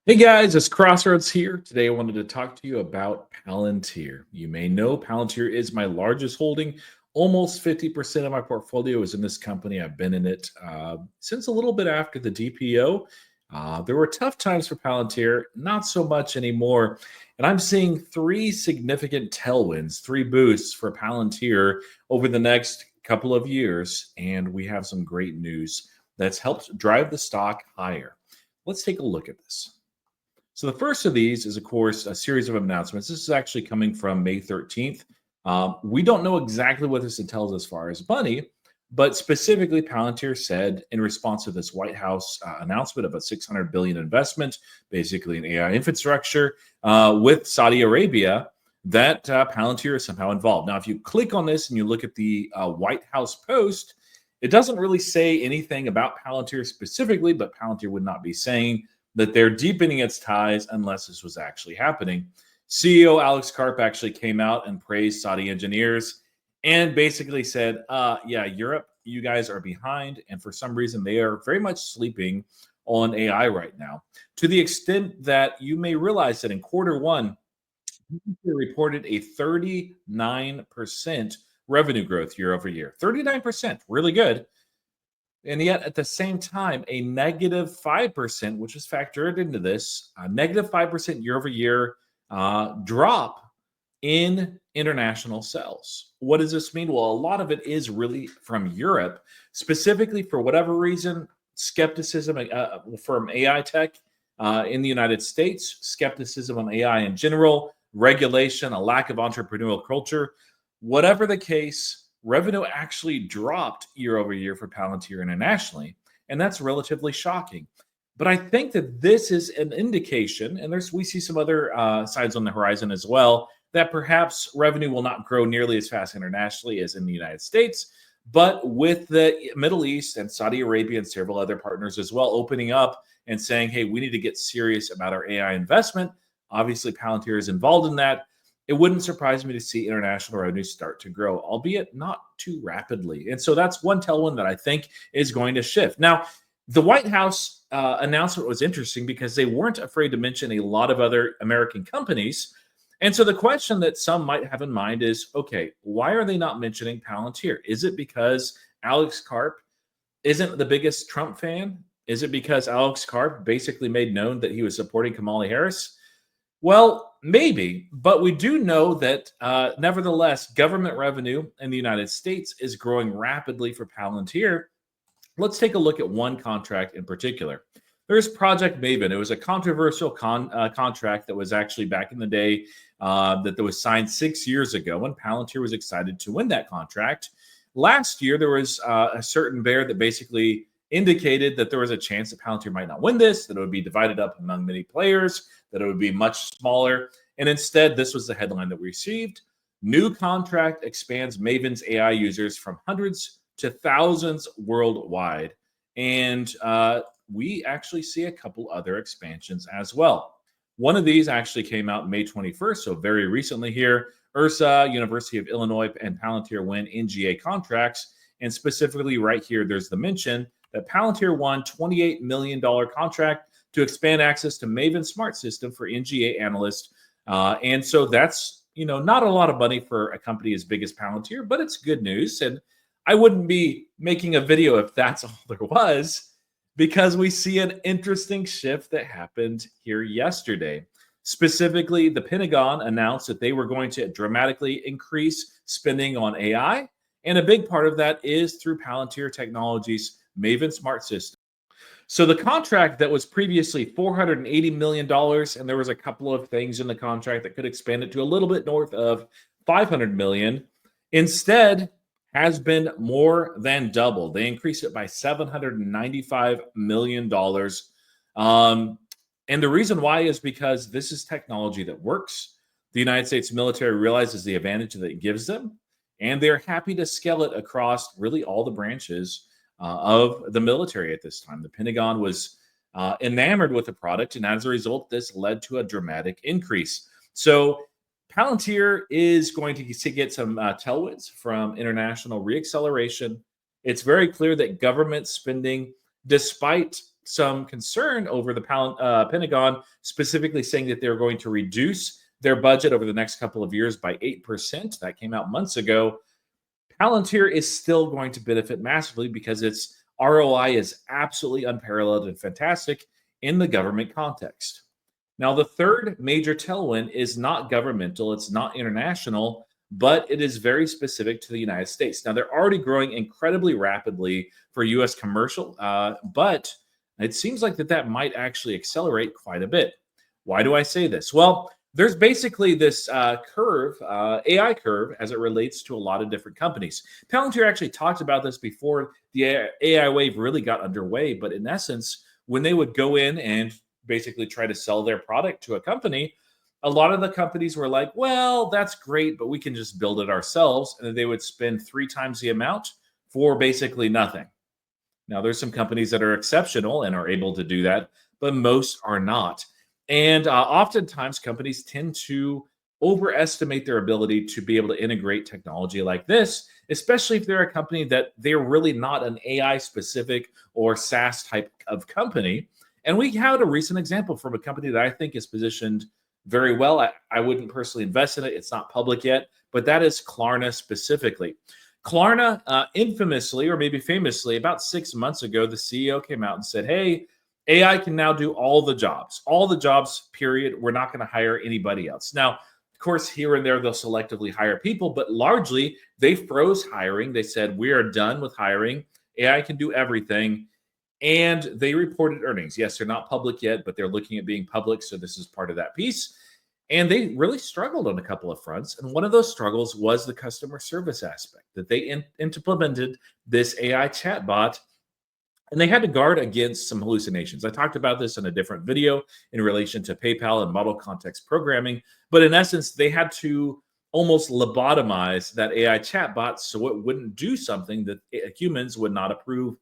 Hey guys, it's Crossroads here. Today I wanted to talk to you about Palantir. You may know Palantir is my largest holding. Almost 50% of my portfolio is in this company. I've been in it since a little bit after the DPO. There were tough times for Palantir, not so much anymore. And I'm seeing three significant tailwinds, three boosts for Palantir over the next couple of years. And we have some great news that's helped drive the stock higher. Let's take a look at this. So the first of these is, of course, a series of announcements. This is actually coming from May 13th. We don't know exactly what this entails as far as money, but specifically, Palantir said in response to this White House announcement of a $600 billion investment, basically in AI infrastructure with Saudi Arabia, that Palantir is somehow involved. Now, if you click on this and you look at the White House post, it doesn't really say anything about Palantir specifically, but Palantir would not be saying that they're deepening its ties unless this was actually happening. CEO Alex Karp actually came out and praised Saudi engineers and basically said, yeah, Europe, you guys are behind. And for some reason, they are very much sleeping on AI right now, to the extent that you may realize that in quarter one, they reported a 39% revenue growth year over year. 39%, really good. And yet, at the same time, a negative 5%, which is factored into this, a negative 5% year over year drop in international sales. What does this mean? Well, a lot of it is really from Europe, specifically for whatever reason, skepticism from AI tech in the United States, skepticism on AI in general, regulation, a lack of entrepreneurial culture. Whatever the case, revenue actually dropped year over year for Palantir internationally, and that's relatively shocking. But I think that this is an indication, and we see some other signs on the horizon as well, that perhaps revenue will not grow nearly as fast internationally as in the United States. But with the Middle East and Saudi Arabia and several other partners as well opening up and saying, hey, we need to get serious about our AI investment. Obviously, Palantir is involved in that. It wouldn't surprise me to see international revenue start to grow, albeit not too rapidly. And so that's one tailwind that I think is going to shift. Now, the White House announcement was interesting because they weren't afraid to mention a lot of other American companies. And so the question that some might have in mind is, okay, why are they not mentioning Palantir? Is it because Alex Karp isn't the biggest Trump fan? Is it because Alex Karp basically made known that he was supporting Kamala Harris? Well, maybe, but we do know that nevertheless, government revenue in the United States is growing rapidly for Palantir. Let's take a look at one contract in particular. There's Project Maven. It was a controversial contract that was actually back in the day that was signed 6 years ago, and Palantir was excited to win that contract. Last year, there was a certain bear that basically indicated that there was a chance that Palantir might not win this, that it would be divided up among many players, that it would be much smaller. And instead, this was the headline that we received. New contract expands Maven's AI users from hundreds to thousands worldwide. And we actually see a couple other expansions as well. One of these actually came out May 21st, so very recently here. URSA, University of Illinois, and Palantir win NGA contracts. And specifically right here, there's the mention that Palantir won $28 million contract to expand access to Maven Smart System for NGA analysts. And so that's, not a lot of money for a company as big as Palantir, but it's good news. And I wouldn't be making a video if that's all there was, because we see an interesting shift that happened here yesterday. Specifically, the Pentagon announced that they were going to dramatically increase spending on AI. And a big part of that is through Palantir Technologies' Maven Smart System. So the contract that was previously $480 million, and there was a couple of things in the contract that could expand it to a little bit north of $500 million, instead has been more than doubled. They increased it by $795 million. And the reason why is because this is technology that works. The United States military realizes the advantage that it gives them, and they're happy to scale it across really all the branches of the military at this time. The Pentagon was enamored with the product, and as a result, this led to a dramatic increase. So Palantir is going to get some tailwinds from international reacceleration. It's very clear that government spending, despite some concern over the Pentagon specifically saying that they're going to reduce their budget over the next couple of years by 8%. That came out months ago. Palantir is still going to benefit massively because its ROI is absolutely unparalleled and fantastic in the government context. Now, the third major tailwind is not governmental, it's not international, but it is very specific to the United States. Now, they're already growing incredibly rapidly for US commercial, but it seems like that might actually accelerate quite a bit. Why do I say this? Well, there's basically this curve, AI curve, as it relates to a lot of different companies. Palantir actually talked about this before the AI wave really got underway, but in essence, when they would go in and basically try to sell their product to a company, a lot of the companies were like, well, that's great, but we can just build it ourselves. And then they would spend 3 times the amount for basically nothing. Now, there's some companies that are exceptional and are able to do that, but most are not. And oftentimes, companies tend to overestimate their ability to be able to integrate technology like this, especially if they're a company that they're really not an AI specific or SaaS type of company. And we had a recent example from a company that I think is positioned very well. I wouldn't personally invest in it. It's not public yet, but that is Klarna specifically. Klarna, infamously or maybe famously, about 6 months ago, the CEO came out and said, hey, AI can now do all the jobs, period. We're not going to hire anybody else. Now, of course, here and there, they'll selectively hire people, but largely they froze hiring. They said, we are done with hiring. AI can do everything. And they reported earnings. Yes, they're not public yet, but they're looking at being public. So this is part of that piece. And they really struggled on a couple of fronts. And one of those struggles was the customer service aspect, that they implemented this AI chatbot, and they had to guard against some hallucinations. I talked about this in a different video in relation to PayPal and model context programming. But in essence, they had to almost lobotomize that AI chatbot so it wouldn't do something that humans would not approve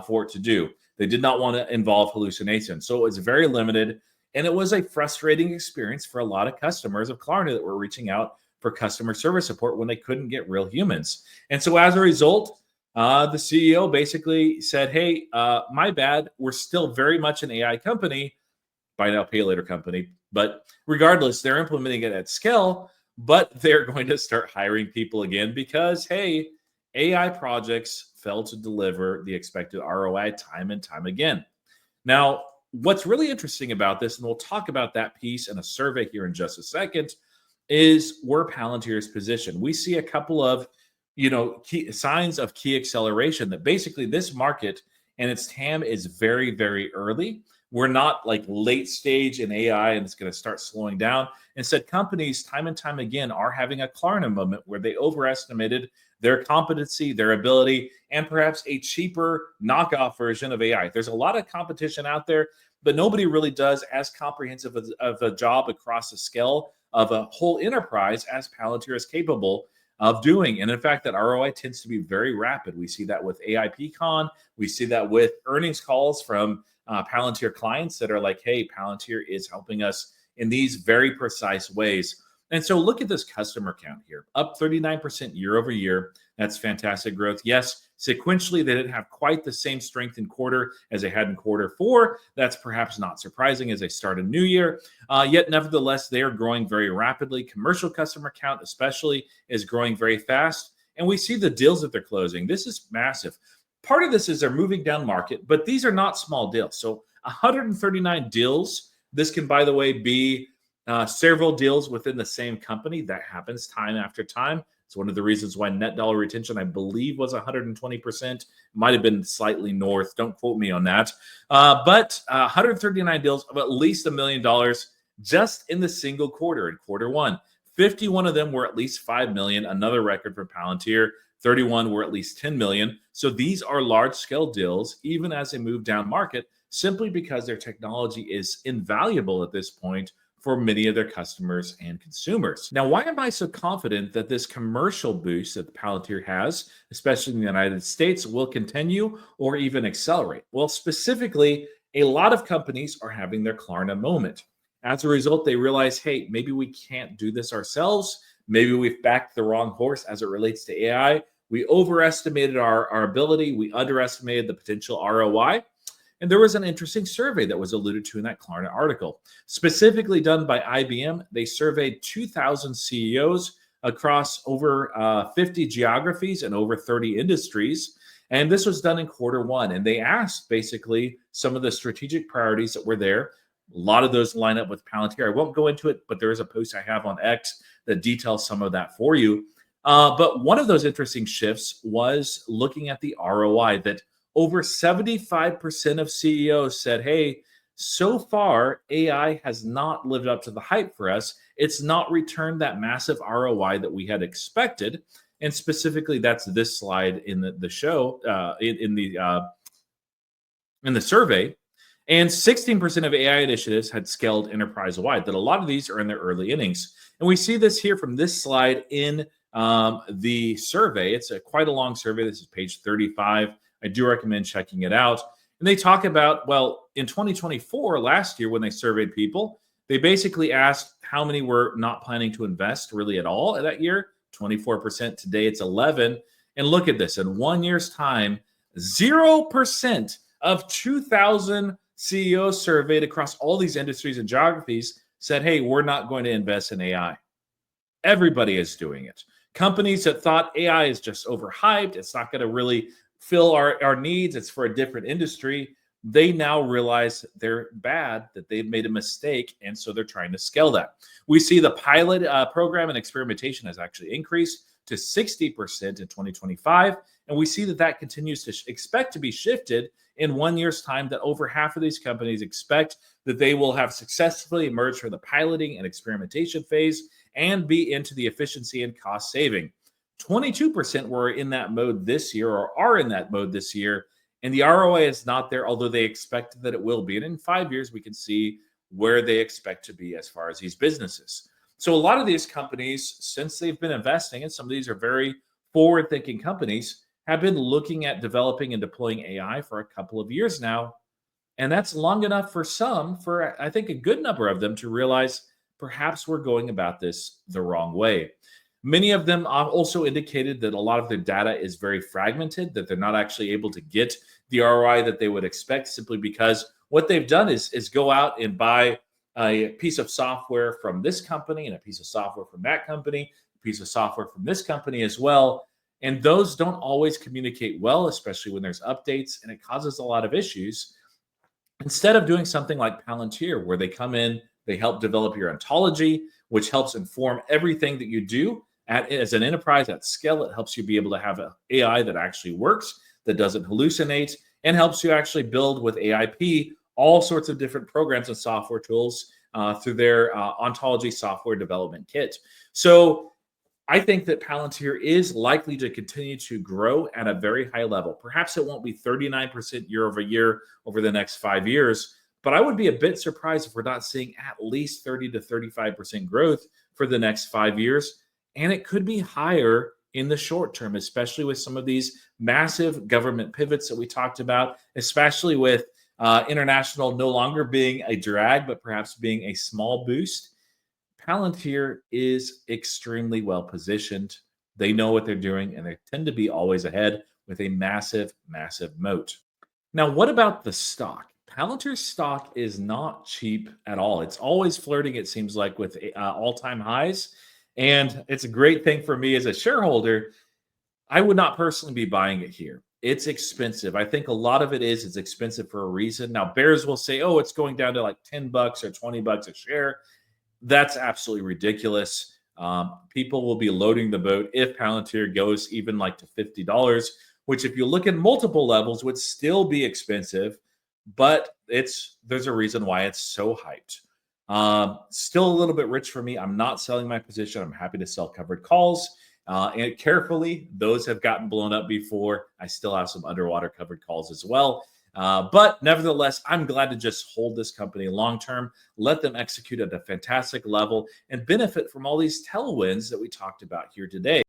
for it to do. They did not want to involve hallucination. So it was very limited. And it was a frustrating experience for a lot of customers of Klarna that were reaching out for customer service support when they couldn't get real humans. And so as a result, the CEO basically said, hey, my bad. We're still very much an AI company, buy now, pay later company. But regardless, they're implementing it at scale, but they're going to start hiring people again because, hey, AI projects fail to deliver the expected ROI time and time again. Now, what's really interesting about this, and we'll talk about that piece in a survey here in just a second, is where Palantir is positioned. We see a couple of key signs of key acceleration that basically this market and its TAM is very, very early. We're not like late stage in AI and it's going to start slowing down. Instead, companies time and time again are having a Klarna moment where they overestimated their competency, their ability, and perhaps a cheaper knockoff version of AI. There's a lot of competition out there, but nobody really does as comprehensive of a job across the scale of a whole enterprise as Palantir is capable of doing. And in fact, that ROI tends to be very rapid. We see that with AIPCon. We see that with earnings calls from Palantir clients that are like, hey, Palantir is helping us in these very precise ways. And so look at this customer count here, up 39% year over year. That's fantastic growth. Yes, sequentially, they didn't have quite the same strength in quarter as they had in quarter 4. That's perhaps not surprising as they start a new year. Yet, nevertheless, they are growing very rapidly. Commercial customer count, especially, is growing very fast. And we see the deals that they're closing. This is massive. Part of this is they're moving down market, but these are not small deals. So 139 deals. This can, by the way, be several deals within the same company. That happens time after time. It's one of the reasons why net dollar retention, I believe, was 120%. Might have been slightly north. Don't quote me on that. But 139 deals of at least $1 million just in the single quarter, in quarter 1. 51 of them were at least $5 million, another record for Palantir. 31 were at least $10 million. So these are large-scale deals, even as they move down market, simply because their technology is invaluable at this point for many of their customers and consumers. Now, why am I so confident that this commercial boost that Palantir has, especially in the United States, will continue or even accelerate? Well, specifically, a lot of companies are having their Klarna moment. As a result, they realize, hey, maybe we can't do this ourselves. Maybe we've backed the wrong horse as it relates to AI. We overestimated our ability. We underestimated the potential ROI. And there was an interesting survey that was alluded to in that Klarna article, specifically done by IBM. They surveyed 2,000 CEOs across over 50 geographies and over 30 industries. And this was done in quarter 1. And they asked basically some of the strategic priorities that were there. A lot of those line up with Palantir. I won't go into it, but there is a post I have on X that details some of that for you. But one of those interesting shifts was looking at the ROI, that over 75% of CEOs said, hey, so far, AI has not lived up to the hype for us. It's not returned that massive ROI that we had expected. And specifically, that's this slide in the show, in the survey. And 16% of AI initiatives had scaled enterprise-wide, that a lot of these are in their early innings. And we see this here from this slide in the survey. It's quite a long survey. This is page 35. I do recommend checking it out. And they talk about, well, in 2024, last year, when they surveyed people, they basically asked how many were not planning to invest really at all that year. 24%. Today, it's 11%. And look at this. In 1 year's time, 0% of 2,000 CEOs surveyed across all these industries and geographies said, hey, we're not going to invest in AI. Everybody is doing it. Companies that thought AI is just overhyped, it's not going to really fill our needs, it's for a different industry, they now realize they're bad, that they've made a mistake, and so they're trying to scale that. We see the pilot program and experimentation has actually increased to 60% in 2025, and we see that continues to expect to be shifted in 1 year's time, that over half of these companies expect that they will have successfully emerged from the piloting and experimentation phase and be into the efficiency and cost saving. 22% were in that mode this year, or are in that mode this year, and the ROI is not there, although they expect that it will be. And in 5 years, we can see where they expect to be as far as these businesses. So a lot of these companies, since they've been investing, and some of these are very forward-thinking companies, have been looking at developing and deploying AI for a couple of years now. And that's long enough for some, for I think a good number of them, to realize perhaps we're going about this the wrong way. Many of them also indicated that a lot of their data is very fragmented, that they're not actually able to get the ROI that they would expect, simply because what they've done is go out and buy a piece of software from this company and a piece of software from that company, a piece of software from this company as well. And those don't always communicate well, especially when there's updates, and it causes a lot of issues. Instead of doing something like Palantir, where they come in, they help develop your ontology, which helps inform everything that you do as an enterprise at scale. It helps you be able to have an AI that actually works, that doesn't hallucinate, and helps you actually build with AIP all sorts of different programs and software tools through their ontology software development kit. So I think that Palantir is likely to continue to grow at a very high level. Perhaps it won't be 39% year over year over the next 5 years, but I would be a bit surprised if we're not seeing at least 30 to 35% growth for the next 5 years. And it could be higher in the short term, especially with some of these massive government pivots that we talked about, especially with international no longer being a drag, but perhaps being a small boost. Palantir is extremely well positioned. They know what they're doing, and they tend to be always ahead with a massive, massive moat. Now, what about the stock? Palantir's stock is not cheap at all. It's always flirting, it seems like, with all-time highs. And it's a great thing for me as a shareholder. I would not personally be buying it here. It's expensive. I think a lot of it is it's expensive for a reason. Now, bears will say, oh, it's going down to like $10 or $20 a share. That's absolutely ridiculous. People will be loading the boat if Palantir goes even like to $50, which, if you look at multiple levels, would still be expensive. But there's a reason why it's so hyped. Still a little bit rich for me. I'm not selling my position. I'm happy to sell covered calls. And carefully, those have gotten blown up before. I still have some underwater covered calls as well. But nevertheless, I'm glad to just hold this company long term, let them execute at a fantastic level, and benefit from all these tailwinds that we talked about here today.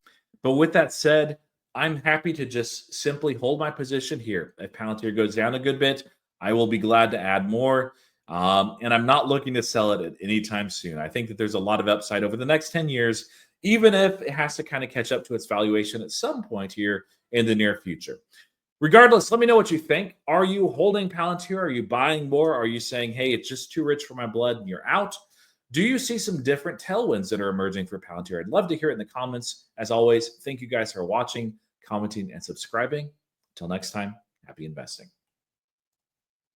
But with that said, I'm happy to just simply hold my position here. If Palantir goes down a good bit, I will be glad to add more. And I'm not looking to sell it at any time soon. I think that there's a lot of upside over the next 10 years, even if it has to kind of catch up to its valuation at some point here in the near future. Regardless, let me know what you think. Are you holding Palantir? Are you buying more? Are you saying, hey, it's just too rich for my blood and you're out? Do you see some different tailwinds that are emerging for Palantir? I'd love to hear it in the comments. As always, thank you guys for watching, commenting, and subscribing. Until next time, happy investing.